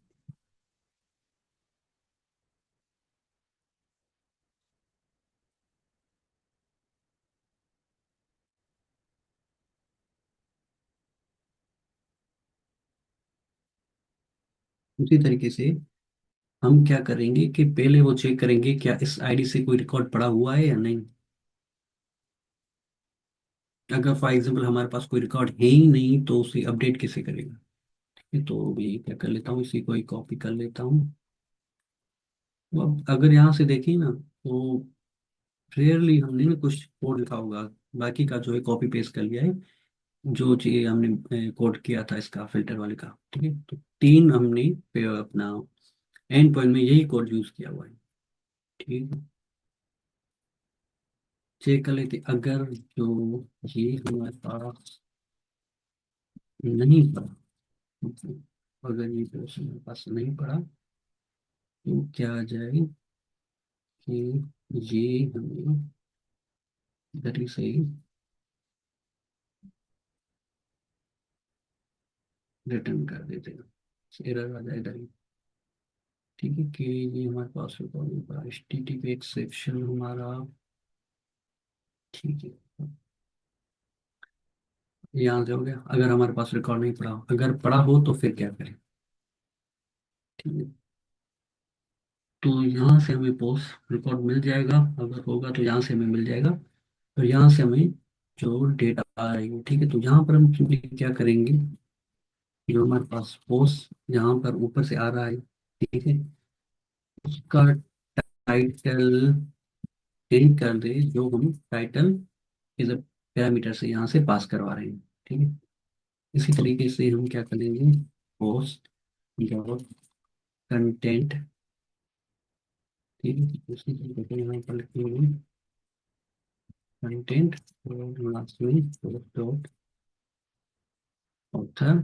उसी तरीके से हम क्या करेंगे कि पहले वो चेक करेंगे क्या इस आईडी से कोई रिकॉर्ड पड़ा हुआ है या नहीं। अगर फॉर एग्जाम्पल हमारे पास कोई रिकॉर्ड है ही नहीं, तो उसे अपडेट कैसे करेगा। ठीक है, तो ये क्या कर लेता हूँ, इसी को ही कॉपी कर लेता हूँ। तो अब अगर यहाँ से देखें ना, तो रेयरली हमने ना कुछ कोड लिखा होगा, बाकी का जो है कॉपी पेस्ट कर लिया है। जो चीज़ हमने कोड किया था इसका फिल्टर वाले का, ठीक है, तो तीन हमने अपना एंड पॉइंट में यही कोड यूज किया हुआ है। ठीक है। चेक कर लेते अगर जो ये हमारे पास नहीं पड़ा, मतलब अगर ये क्वेश्चन हमारे पास नहीं पड़ा, तो क्या आ जाए कि ये हमें इधर ही सही रिटर्न कर देते हैं, एरर आ जाए इधर ही। ठीक है, कि ये हमारे पास रिकॉर्डिंग का H T T P exception हमारा। ठीक है, ये आंसर हो गया। अगर हमारे पास रिकॉर्ड नहीं पड़ा, अगर पड़ा हो तो फिर क्या करें। ठीक है, तो यहाँ से हमें पोस्ट रिकॉर्ड मिल जाएगा, अगर होगा तो यहाँ से हमें मिल जाएगा। और यहाँ से हमें जो डेटा आ रही है, ठीक है, तो यहाँ पर हम सिंपली क्या करेंगे, जो हमारे पास पोस्ट यहाँ पर ऊपर से आ रहा है, ठीक है, उसका टाइटल चेंज कर दे, जो हम टाइटल इस पैरामीटर से यहाँ से पास करवा रहे हैं। ठीक है, इसी तरीके से हम क्या करेंगे, पोस्ट डॉट कंटेंट, ठीक है, उसी तरीके से यहाँ पर लिखेंगे कंटेंट, और लास्ट में पोस्ट डॉट ऑथर,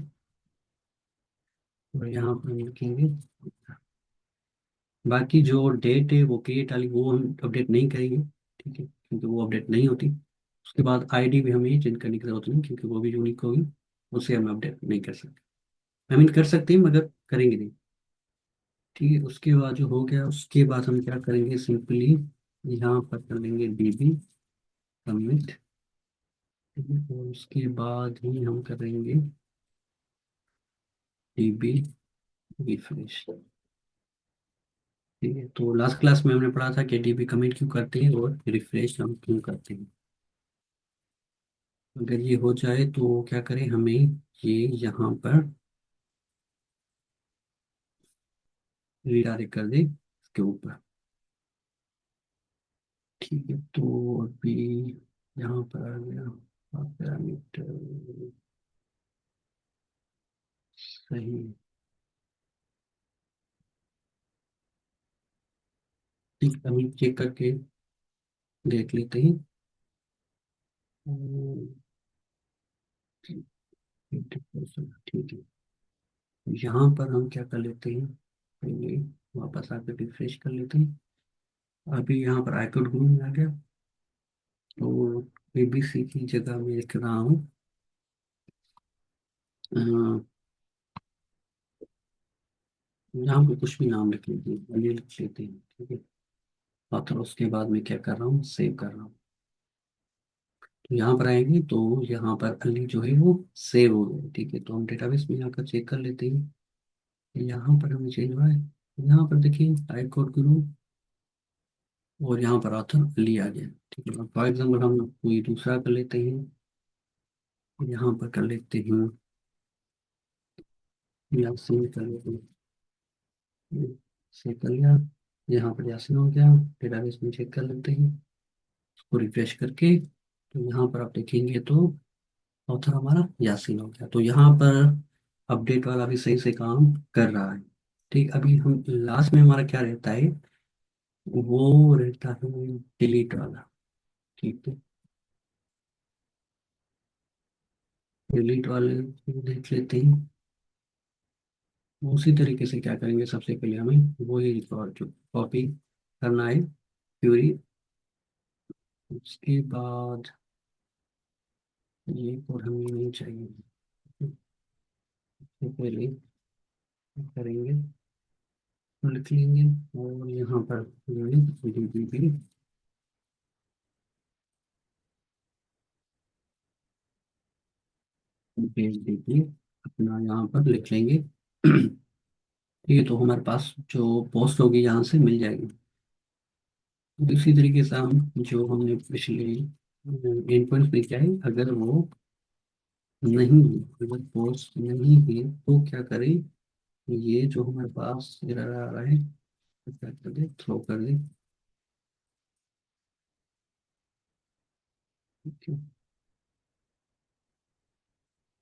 और यहाँ पर हम लिखेंगे बाकी जो डेट है वो क्रिएट वाली वो हम अपडेट नहीं करेंगे। ठीक है, क्योंकि वो अपडेट नहीं होती। उसके बाद आईडी भी हमें चेंज करने की जरूरत नहीं, क्योंकि वो भी यूनिक होगी, उसे हम अपडेट नहीं कर सकते। आई मीन कर सकते हैं मगर करेंगे नहीं। ठीक है, उसके बाद जो हो गया, उसके बाद हम क्या करेंगे, सिंपली यहाँ पर कर लेंगे डीबी सबमिट। ठीक है, और उसके बाद ही हम करेंगे डीबी रिफ्रेश। ठीक है, तो लास्ट क्लास में हमने पढ़ा था कि डीबी कमिट क्यों करते हैं और रिफ्रेश हम क्यों करते हैं। अगर ये हो जाए तो क्या करें, हमें ये यहाँ पर रिडायरेक्ट कर दे इसके ऊपर। ठीक है, तो अभी यहाँ पर आ गया। पैरामीटर सही। ठीक, अभी चेक करके देख लेते हैं। 80%, ठीक है। यहाँ पर हम क्या कर लेते हैं, पहले वापस आकर रिफ्रेश कर लेते हैं। अभी यहाँ पर आइकन घूम आ गया, तो एबीसी की जगह मैं लिख रहा हूँ अ, यहाँ पे कुछ भी नाम लिख लीजिए, ये लिख लेते हैं, ठीक है। और फिर उसके बाद मैं क्या कर रहा हूँ, सेव कर रहा हूँ। तो यहाँ पर आएंगे तो यहाँ पर अली जो है वो सेव हो गया, ठीक है। तो हम डेटाबेस में यहाँ कर चेक कर लेते हैं। यहाँ पर हमें चेंज हुआ है। यहाँ पर देखिए आई कोड गुरु, और यहाँ पर ऑथर अली आ गया, ठीक है। फॉर एग्जाम्पल हम कोई दूसरा कर लेते हैं। यहाँ पर कर लेते हैं यासीन, कर लेते हैं, सेव कर लिया। यहाँ पर यासीन हो गया। डेटाबेस में चेक कर लेते हैं, उसको रिफ्रेश करके। तो यहाँ पर आप देखेंगे तो ऑथर हमारा यासीन हो गया। तो यहाँ पर अपडेट वाला भी सही से काम कर रहा है। ठीक, अभी हम लास्ट में हमारा क्या रहता है, वो रहता है डिलीट वाला। ठीक है, डिलीट वाले को देख लेते हैं। उसी तरीके से क्या करेंगे, सबसे पहले हमें वही रिकॉर्ड जो कॉपी करना है, क्यूरी। उसके बाद ये कोड हमें नहीं चाहिए, सबसे पहले क्या करेंगे, लिख लेंगे। और यहाँ पर DBP भेज दीजिए, अपना यहाँ पर लिख लेंगे। ठीक है, तो हमारे पास जो पोस्ट होगी यहाँ से मिल जाएगी। तो इसी तरीके से हम जो हमने पिछले एंड पॉइंट्स में क्या है, अगर वो नहीं है, अगर पोस्ट नहीं है तो क्या करें, ये जो हमारे पास एरर आ रहा है, तो क्या कर दे, थ्रो कर दे। ठीक है,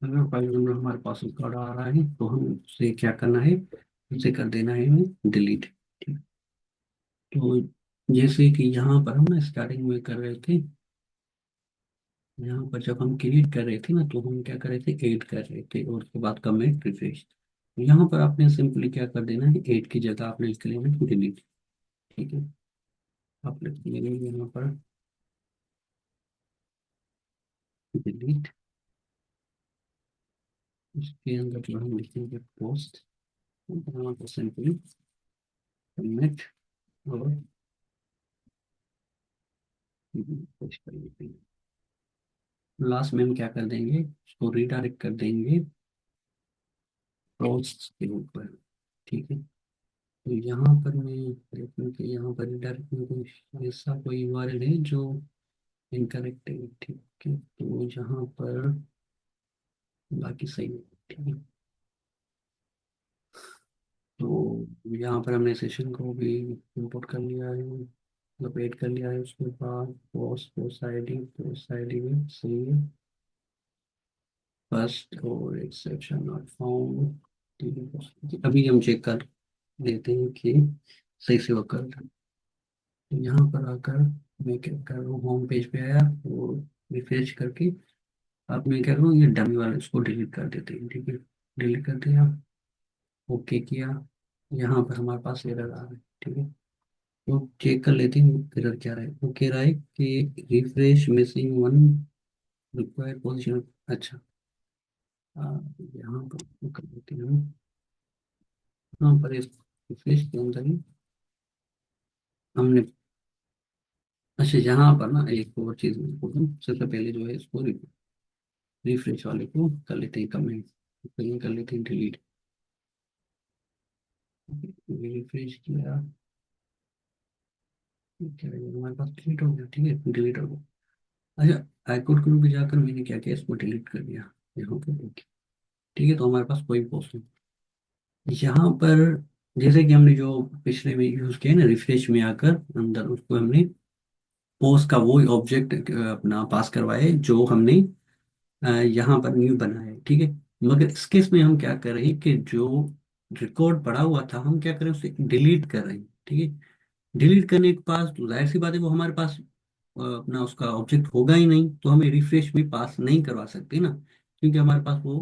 अगर फाइल नंबर हमारे पास रिकॉर्ड आ रहा है तो हम उसे क्या करना है, उसे कर देना है हमें डिलीट। ठीक, तो जैसे कि यहाँ पर हम ना स्टार्टिंग में कर रहे थे, यहाँ पर जब हम क्रिएट कर रहे थे ना, तो हम क्या कर रहे थे, एड कर रहे थे, और उसके बाद कमेंट रिफ्रेश। यहाँ पर आपने सिंपली क्या कर देना है, एड की जगह आपने लिख लेना है डिलीट। ठीक है, आप लिख लेंगे यहाँ पर डिलीट। उसके अंदर जो हम लिखेंगे पोस्ट, यहाँ पर सिंपली कमेंट और पोस्ट कर लेते हैं। लास्ट में हम क्या कर देंगे, उसको रिडायरेक्ट कर देंगे पोस्ट के ऊपर। ठीक है, तो यहाँ पर मैं देखूँ कि यहाँ पर रिडायरेक्ट में कोई ऐसा कोई यूआरएल है जो इनकरेक्ट है। ठीक है, तो यहाँ पर बाकी सही है। ठीक है, तो यहाँ पर हमने सेशन को भी इंपोर्ट कर लिया है, मतलब ऐड कर लिया है। उसके बाद पोस्ट आईडी में सही है, फर्स्ट और एक्सेप्शन नॉट फाउंड। ठीक है, अभी हम चेक कर लेते हैं कि सही से वो कर रहा है। तो यहाँ पर आकर मैं क्या कर रहा हूँ, होम पेज पे आया और रिफ्रेश करके अब मैं क्या करूँ, ये डमी वाले उसको डिलीट कर देते हैं। ठीक है, डिलीट कर दिया, ओके किया। यहाँ पर हमारे पास एरर आ रहा है। ठीक है, तो चेक कर लेते हैं एरर क्या रहा है। वो कह रहा है कि refresh missing one required position. अच्छा, आ, यहाँ पर वो कर लेते हैं यहाँ पर इस रिफ्रेश के अंदर ही हमने, अच्छा यहाँ पर ना एक और चीज़ मैं बोल दूँ, सबसे पहले जो है इसको रिफ्रेश वाले को कर लेते हैं कमेंट, फिर कर लेते हैं डिलीट। रिफ्रेश किया, क्या है, हमारे पास डिलीट हो गया। ठीक है, डिलीट हो गया। अच्छा, आईकोड ग्रुप में जाकर मैंने क्या किया, इसको डिलीट कर दिया यहाँ पर। ओके, ठीक है, तो हमारे पास कोई पोस्ट नहीं यहाँ पर। जैसे कि हमने जो पिछले में यूज किया ना, रिफ्रेश में आकर अंदर उसको हमने पोस्ट का वो ऑब्जेक्ट अपना पास करवाए जो हमने यहाँ पर न्यू बना है, ठीक है। मगर इस केस में हम क्या कर रहे हैं कि जो रिकॉर्ड पड़ा हुआ था हम क्या करें, उसे डिलीट कर रहे हैं, ठीक है। डिलीट करने के पास तो जाहिर सी बात है वो हमारे पास अपना उसका ऑब्जेक्ट होगा ही नहीं, तो हमें रिफ्रेश भी पास नहीं करवा सकते ना, क्योंकि हमारे पास वो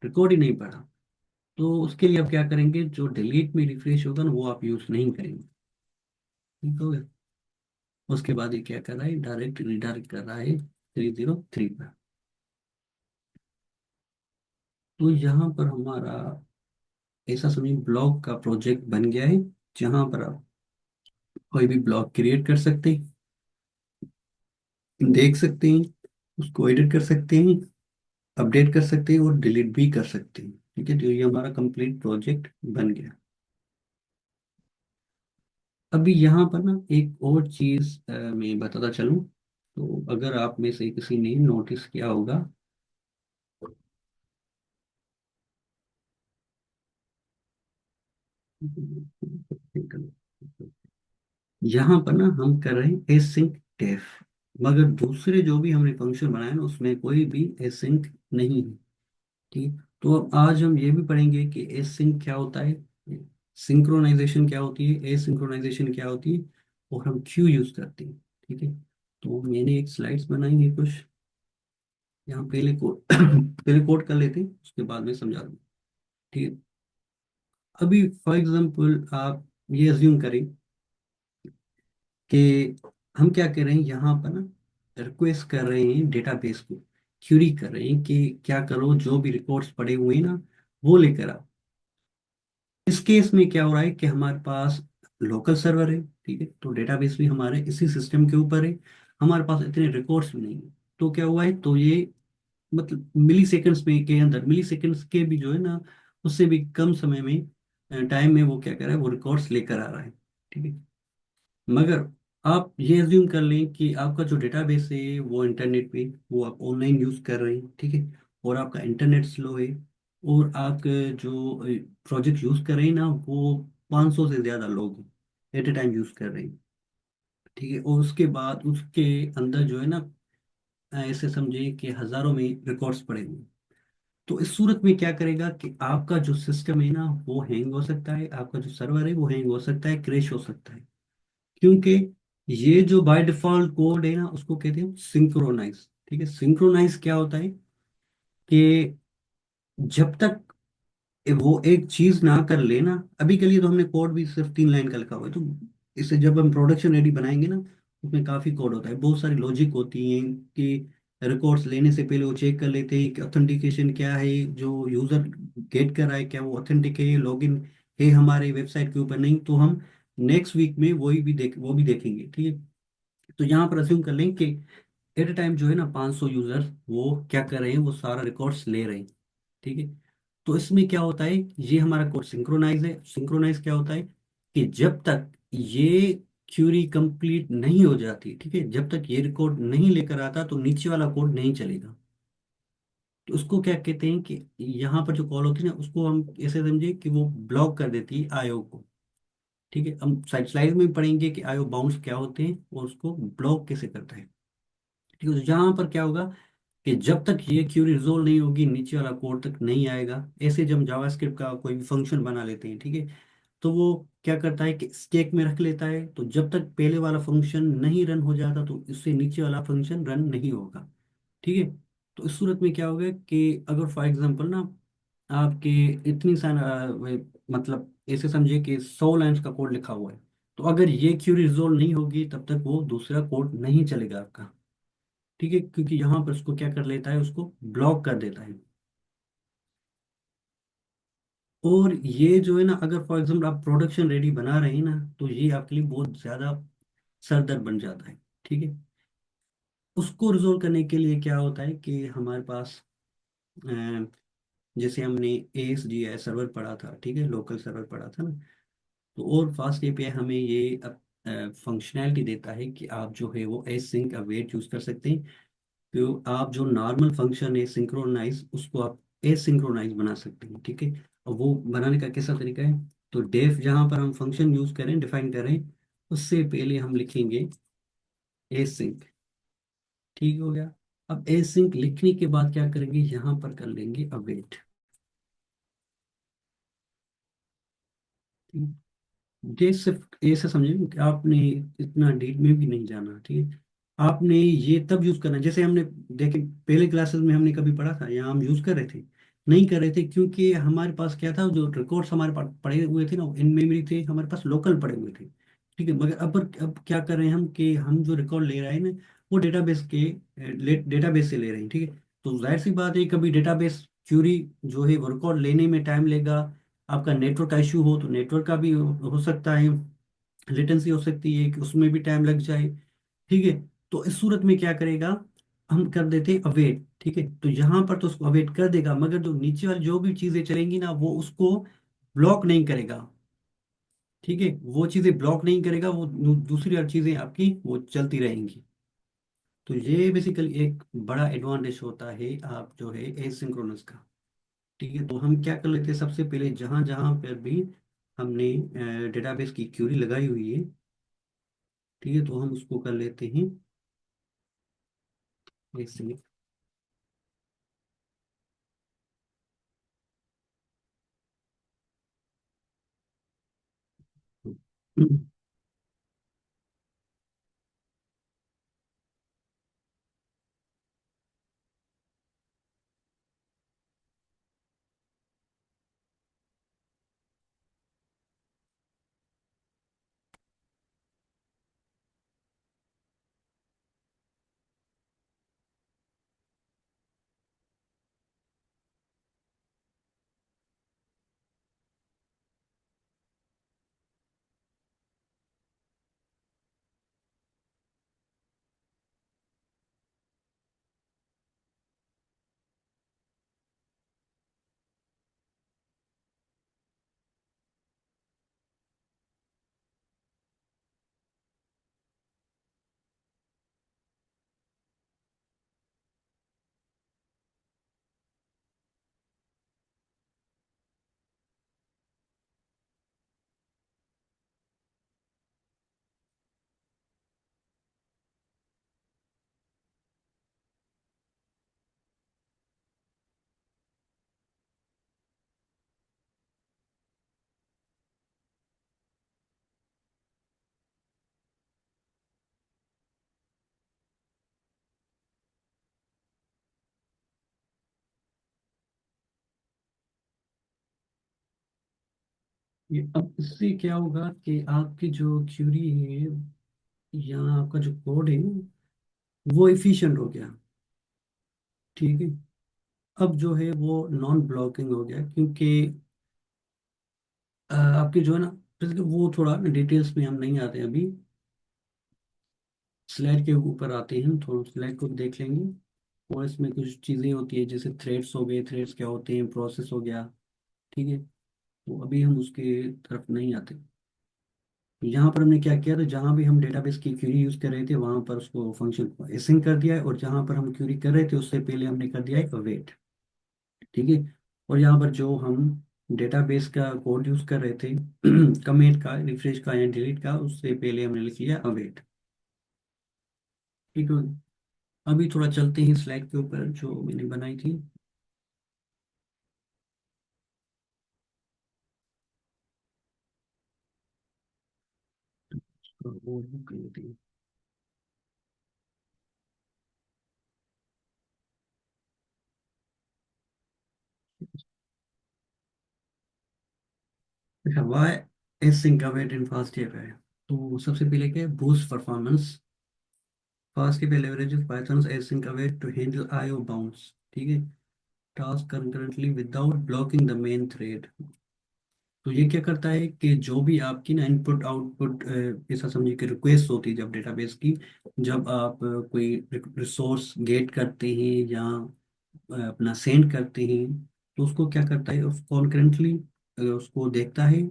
रिकॉर्ड ही नहीं पड़ा। तो उसके लिए आप क्या करेंगे, जो डिलीट में रिफ्रेश होगा ना वो आप यूज नहीं करेंगे, ठीक हो गया। उसके बाद ये क्या कर रहा है, डायरेक्ट रिडायरेक्ट कर रहा है 303 पर। तो यहाँ पर हमारा ऐसा समझिए ब्लॉग का प्रोजेक्ट बन गया है, जहाँ पर आप कोई भी ब्लॉग क्रिएट कर सकते हैं, देख सकते हैं, उसको एडिट कर सकते हैं, अपडेट कर सकते हैं और डिलीट भी कर सकते हैं, ठीक है। तो ये हमारा कंप्लीट प्रोजेक्ट बन गया। अभी यहाँ पर ना एक और चीज मैं बताता चलूँ। तो अगर आप में से किसी ने नोटिस किया होगा, यहाँ पर ना हम कर रहे हैं एसिंक डेफ, मगर दूसरे जो भी हमने फंक्शन बनाए ना उसमें कोई भी एसिंक नहीं है, ठीक। तो अब आज हम ये भी पढ़ेंगे कि एसिंक क्या होता है, सिंक्रोनाइजेशन क्या होती है, एसिंक्रोनाइजेशन क्या होती है, और हम क्यों यूज करते हैं, ठीक है। तो मैंने एक स्लाइड्स बनाई है कुछ, यहाँ पहले कोड पहले कोड कर लेते हैं, उसके बाद में समझा दूँ, ठीक है। अभी फॉर एग्जांपल आप ये अज्यूम करें कि हम क्या कर रहे हैं, यहाँ पर ना रिक्वेस्ट कर रहे हैं डेटाबेस को, क्यूरी कर रहे हैं कि क्या करो, जो भी रिकॉर्ड्स पड़े हुए हैं ना वो लेकर आओ। इस केस में क्या हो रहा है कि हमारे पास लोकल सर्वर है, ठीक है, तो डेटाबेस भी हमारे इसी सिस्टम के ऊपर है, हमारे पास इतने रिकॉर्ड्स भी नहीं है। तो क्या हुआ है, तो ये मतलब मिली सेकेंड्स में के अंदर, मिली सेकेंड्स के भी जो है ना उससे भी कम समय में, टाइम में वो क्या कर रहा है, वो रिकॉर्ड्स लेकर आ रहा है, ठीक है। मगर आप ये अज्यूम कर लें कि आपका जो डेटाबेस है वो इंटरनेट पे, वो आप ऑनलाइन यूज कर रहे हैं, ठीक है, और आपका इंटरनेट स्लो है, और आप जो प्रोजेक्ट यूज कर रहे हैं ना वो 500 से ज्यादा लोग एट ए टाइम यूज कर रहे हैं, ठीक है। और उसके बाद उसके अंदर जो है ना, ऐसे समझिए कि हजारों में रिकॉर्ड्स पड़े हुए हैं। तो इस सूरत में क्या करेगा कि आपका जो सिस्टम है ना वो हैंग हो सकता है, आपका जो सर्वर है वो हैंग हो सकता है, क्रैश हो सकता है, क्योंकि ये जो बाय डिफॉल्ट कोड है ना उसको कहते हैं सिंक्रोनाइज, ठीक है। सिंक्रोनाइज क्या होता है कि जब तक वो एक चीज ना कर ले ना, अभी के लिए तो हमने कोड भी सिर्फ 3 लाइन का लिखा हुआ है, तो इसे जब हम प्रोडक्शन रेडी बनाएंगे ना उसमें काफी कोड होता है, बहुत सारी लॉजिक होती हैं कि रिकॉर्ड्स लेने से पहले वो चेक कर लेते हैं कि ऑथेंटिकेशन क्या है, जो यूजर गेट कर रहा है क्या वो ऑथेंटिक है, लॉगिन है हमारे वेबसाइट के ऊपर, नहीं तो हम नेक्स्ट वीक में वो भी देखेंगे, ठीक है। तो यहाँ पर अज्यूम कर लें कि एट ए टाइम जो है ना 500 यूजर वो क्या कर रहे हैं, वो सारा रिकॉर्ड्स ले रहे हैं, ठीक है। तो इसमें क्या होता है, ये हमारा कोड सिंक्रोनाइज है। सिंक्रोनाइज क्या होता है कि जब तक ये क्यूरी कंप्लीट नहीं हो जाती, ठीक है, जब तक ये रिकॉर्ड नहीं लेकर आता तो नीचे वाला कोड नहीं चलेगा। तो उसको क्या कहते हैं कि यहाँ पर जो कॉल होती है ना उसको हम ऐसे समझे कि वो ब्लॉक कर देती है आईओ को, ठीक है। हम स्लाइड में पढ़ेंगे कि आईओ बाउंड्स क्या होते हैं और उसको ब्लॉक कैसे करता है, ठीक है। तो यहाँ पर क्या होगा कि जब तक ये क्यूरी रिजोल्व नहीं होगी नीचे वाला कोड तक नहीं आएगा। ऐसे जब जावास्क्रिप्ट का कोई भी फंक्शन बना लेते हैं, ठीक है, तो वो क्या करता है कि स्टैक में रख लेता है, तो जब तक पहले वाला फंक्शन नहीं रन हो जाता तो इससे नीचे वाला फंक्शन रन नहीं होगा, ठीक है। तो इस सूरत में क्या होगा कि अगर फॉर एग्जांपल ना आपके इतनी सारा मतलब ऐसे समझिए कि 100 लाइन्स का कोड लिखा हुआ है, तो अगर ये क्यूरी रिजोल्व नहीं होगी तब तक वो दूसरा कोड नहीं चलेगा आपका, ठीक है, क्योंकि यहाँ पर उसको क्या कर लेता है, उसको ब्लॉक कर देता है। और ये जो है ना अगर फॉर एग्जाम्पल आप प्रोडक्शन रेडी बना रहे हैं ना तो ये आपके लिए बहुत ज्यादा सरदर्द बन जाता है, ठीक है। उसको रिजोल्व करने के लिए क्या होता है कि हमारे पास अ, जैसे हमने ASGI सर्वर पढ़ा था, ठीक है, लोकल सर्वर पढ़ा था ना, तो और फास्ट एपीआई हमें ये फंक्शनैलिटी देता है कि आप जो है वो एसिंक अवेट यूज कर सकते हैं। तो आप जो नॉर्मल फंक्शन है सिंक्रोनाइज उसको आप एसिंक्रोनाइज बना सकते हैं, ठीक है। और वो बनाने का कैसा तरीका है, तो डेफ जहां पर हम फंक्शन यूज करें डिफाइन करें उससे पहले हम लिखेंगे एसिंक, ठीक हो गया। अब एसिंक लिखने के बाद क्या करेंगे, यहाँ पर कर लेंगे अवेट। ये सिर्फ ऐसे समझे कि आपने इतना डीप में भी नहीं जाना, ठीक है। आपने ये तब यूज करना है, जैसे हमने देखे पहले क्लासेस में हमने कभी पढ़ा था, यहाँ हम यूज कर रहे थे, नहीं कर रहे थे, क्योंकि हमारे पास क्या था, जो रिकॉर्ड्स हमारे पास पड़े हुए थे ना, इन मेमोरी थे हमारे पास, लोकल पड़े हुए थे, ठीक है। मगर अब क्या कर रहे हैं हम, कि हम जो रिकॉर्ड ले रहे हैं ना, वो डेटाबेस के डेटाबेस से ले रहे हैं, ठीक है। तो जाहिर सी बात है, कभी डेटाबेस क्यूरी जो है वो रिकॉर्ड लेने में टाइम लेगा, आपका नेटवर्क का इशू हो तो नेटवर्क का भी हो सकता है, लेटेंसी हो सकती है कि उसमें भी टाइम लग जाए, ठीक है। तो इस सूरत में क्या करेगा, हम कर देते अवेट, ठीक है। तो यहाँ पर तो उसको अवेट कर देगा, मगर जो नीचे वाली जो भी चीजें चलेंगी ना, वो उसको ब्लॉक नहीं करेगा, ठीक है। वो चीजें ब्लॉक नहीं करेगा, वो दूसरी और चीजें आपकी वो चलती रहेंगी। तो ये बेसिकली एक बड़ा एडवांटेज होता है आप जो है एसिंक्रोनस का, ठीक है। तो हम क्या कर लेते हैं, सबसे पहले जहां जहां पर भी हमने डेटाबेस की क्यूरी लगाई हुई है, ठीक है, तो हम उसको कर लेते हैं ऐसे। ये अब इससे क्या होगा कि आपकी जो क्यूरी है या आपका जो कोड है वो एफिशिएंट हो गया, ठीक है। अब जो है वो नॉन ब्लॉकिंग हो गया, क्योंकि आपकी जो है ना, जैसे वो थोड़ा डिटेल्स में हम नहीं आते अभी, स्लाइड के ऊपर आते हैं, थोड़ा स्लाइड को देख लेंगे। और इसमें कुछ चीज़ें होती है, जैसे थ्रेड्स हो गए, थ्रेड्स क्या होते हैं, प्रोसेस हो गया, ठीक है। तो अभी हम उसके तरफ नहीं आते। तो यहाँ पर हमने क्या किया, तो जहाँ भी हम डेटाबेस की क्यूरी यूज कर रहे थे वहां पर उसको फंक्शन को एसिंक कर दिया है, और जहाँ पर हम क्यूरी कर रहे थे उससे पहले हमने कर दिया है अवेट, ठीक है। और यहाँ पर जो हम डेटाबेस का कोड यूज कर रहे थे कमेंट का, रिफ्रेश का या डिलीट का, उससे पहले हमने लिख लिया अवेट, ठीक है। अभी थोड़ा चलते हैं स्लाइड के ऊपर जो मैंने बनाई थी। तो वो कर लेते हैं। अच्छा, वाई एसिंक अवेट इन फास्ट है। तो सबसे पहले क्या है, बूस्ट परफॉर्मेंस, फास्ट के पे leverages Python's async await to handle IO bounds, ठीक है, task concurrently without blocking the main thread। तो ये क्या करता है कि जो भी आपकी ना इनपुट आउटपुट ऐसा समझिए कि रिक्वेस्ट होती है जब डेटाबेस की, जब आप कोई रिसोर्स गेट करते हैं या अपना सेंड करते हैं, तो उसको क्या करता है, उस कॉन्करेंटली उसको देखता है,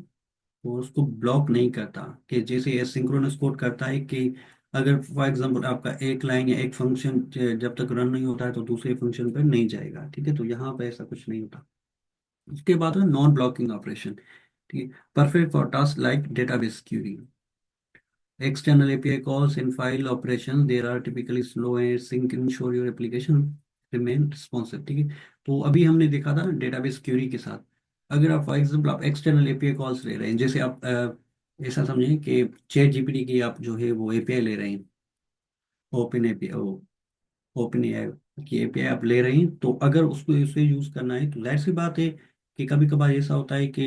वो उसको ब्लॉक नहीं करता। कि जैसे एसिंक्रोनस कोड करता है कि अगर फॉर एग्जांपल आपका एक लाइन या एक फंक्शन जब तक रन नहीं होता है तो दूसरे फंक्शन पर नहीं जाएगा, ठीक है। तो यहाँ पे ऐसा कुछ नहीं होता। उसके बाद है नॉन ब्लॉकिंग ऑपरेशन, ठीक है, perfect for task like database query. External API calls in file operations there are typically slow and sync ensure your application remain responsive। ठीक है, तो अभी हमने देखा था डेटाबेस क्यूरी के साथ, अगर आप फॉर एग्जांपल आप एक्सटर्नल एपीआई कॉल्स ले रहे हैं, जैसे आप ऐसा समझें कि चैट जीपीटी की आप जो है वो एपीआई ले रहे हैं, ओपन एपीआई, ओपन एआई की एपीआई आप ले रहे हैं, तो अगर उसको उसे यूज करना है तो जाहिर सी बात है कि कभी कभार ऐसा होता है कि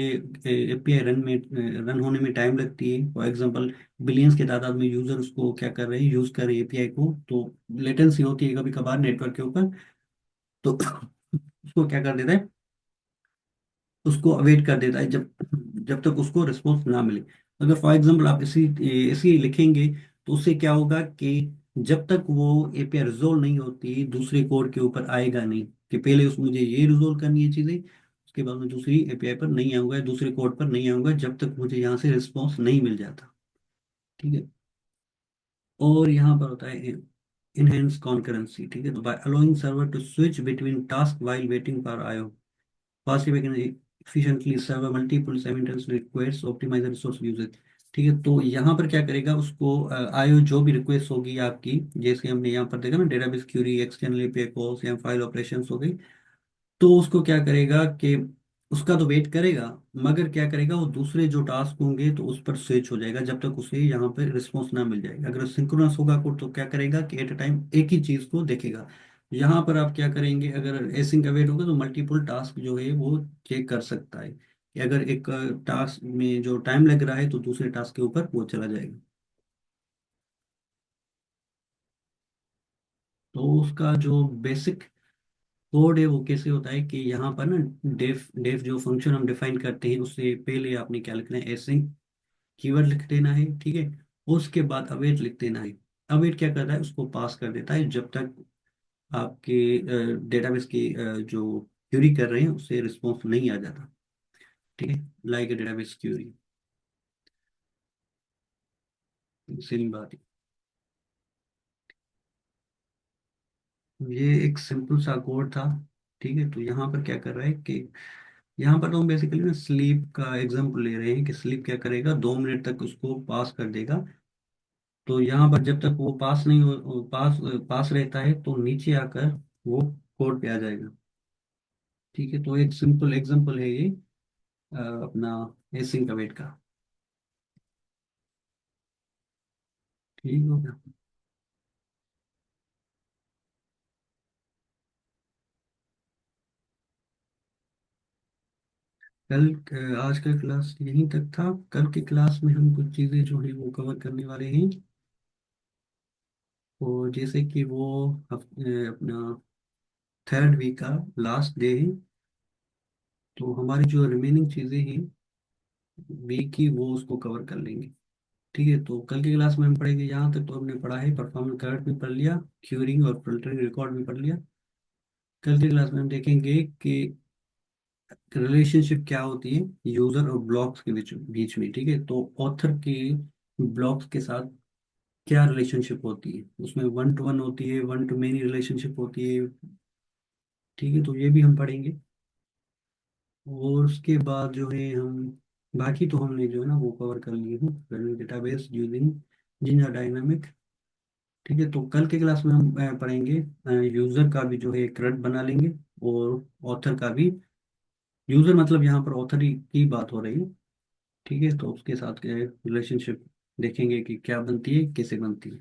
एपीआई रन होने में टाइम लगती है। फॉर एग्जांपल बिलियंस के तादाद में यूजर उसको क्या कर रहे हैं, यूज कर रहे हैं एपीआई को, तो लेटेंसी होती है कभी कभार नेटवर्क के ऊपर, तो उसको क्या कर देता है, उसको अवेट कर देता है जब जब तक उसको रिस्पॉन्स ना मिले। अगर फॉर एग्जांपल आप इसी इसी लिखेंगे तो उससे क्या होगा कि जब तक वो एपीआई रिजोल्व नहीं होती दूसरे कोड के ऊपर आएगा नहीं, कि पहले उस मुझे ये रिजोल्व करनी है चीजें, उसके बाद मैं दूसरी एपीआई पर नहीं आऊंगा, दूसरे कोड पर नहीं आऊंगा जब तक मुझे यहाँ से रिस्पॉन्स नहीं मिल जाता। ठीक है, और यहाँ पर होता है इनहेंस कॉन्करेंसी। ठीक है, तो by allowing server to switch between task while waiting for IO, fast way can efficiently serve multiple simultaneous requests optimize the resource usage। ठीक है, तो यहाँ पर क्या करेगा, उसको आईओ जो भी रिक्वेस्ट होगी आपकी, जैसे हमने यहाँ पर देखा ना database query, external API calls या फाइल ऑपरेशंस हो गई, तो उसको क्या करेगा कि उसका तो वेट करेगा, मगर क्या करेगा वो दूसरे जो टास्क होंगे तो उस पर स्विच हो जाएगा जब तक उसे यहाँ पर रिस्पॉन्स ना मिल जाएगा। अगर सिंक्रोनस होगा कोड तो क्या करेगा कि एट अ टाइम एक ही चीज को देखेगा। यहाँ पर आप क्या करेंगे, अगर एसिंक अवेट होगा तो मल्टीपल टास्क जो है वो चेक कर सकता है कि अगर एक टास्क में जो टाइम लग रहा है तो दूसरे टास्क के ऊपर वो चला जाएगा। तो उसका जो बेसिक कोड है वो कैसे होता है कि यहाँ पर ना डेफ डेफ जो फंक्शन हम डिफाइन करते हैं उससे पहले आपने क्या लिखना है, एसिंक कीवर्ड लिख देना है। ठीक है, उसके बाद अवेट लिख देना है। अवेट क्या करता है, उसको पास कर देता है जब तक आपके डेटाबेस की जो क्यूरी कर रहे हैं उससे रिस्पॉन्स नहीं आ जाता। ठीक है, लाइक डेटाबेस क्यूरी, सेम बात है। ये एक सिंपल सा कोड था। ठीक है, तो यहाँ पर क्या कर रहा है कि यहाँ पर तो हम बेसिकली ना स्लीप का एग्जांपल ले रहे हैं कि स्लीप क्या करेगा, 2 मिनट तक उसको पास कर देगा। तो यहाँ पर जब तक वो पास नहीं हो, पास रहता है तो नीचे आकर वो कोड पे आ जाएगा। ठीक है, तो एक सिंपल एग्जांपल है ये अपना एसिंक अवेट का। ठीक हो गया। कल आज का क्लास यहीं तक था, कल की क्लास में हम कुछ चीज़ें जो है वो कवर करने वाले हैं। और जैसे कि वो अपना थर्ड वीक का लास्ट डे है, तो हमारी जो रिमेनिंग चीज़ें हैं वीक की वो उसको कवर कर लेंगे। ठीक है, तो कल की क्लास में हम पढ़ेंगे, यहाँ तक तो हमने पढ़ा है, परफॉर्मेंस करेक्ट भी पढ़ लिया, क्यूरिंग और फिल्टरिंग रिकॉर्ड भी पढ़ लिया। कल की क्लास में हम देखेंगे कि रिलेशनशिप क्या होती है यूजर और ब्लॉक्स के बीच बीच में। ठीक है, तो ऑथर के ब्लॉक्स के साथ क्या रिलेशनशिप होती है, उसमें वन टू वन होती है, वन टू मेनी रिलेशनशिप होती है। ठीक है, तो ये भी हम पढ़ेंगे। और उसके बाद जो है हम बाकी तो हमने जो है ना वो कवर कर लिए हैं, डेटाबेस यूजिंग जिंजा डायनामिक। ठीक है, तो कल के क्लास में हम पढ़ेंगे यूजर का भी जो है क्रेड बना लेंगे, और ऑथर का भी। यूजर मतलब यहाँ पर ऑथर की बात हो रही है। ठीक है, तो उसके साथ रिलेशनशिप देखेंगे कि क्या बनती है, कैसे बनती है।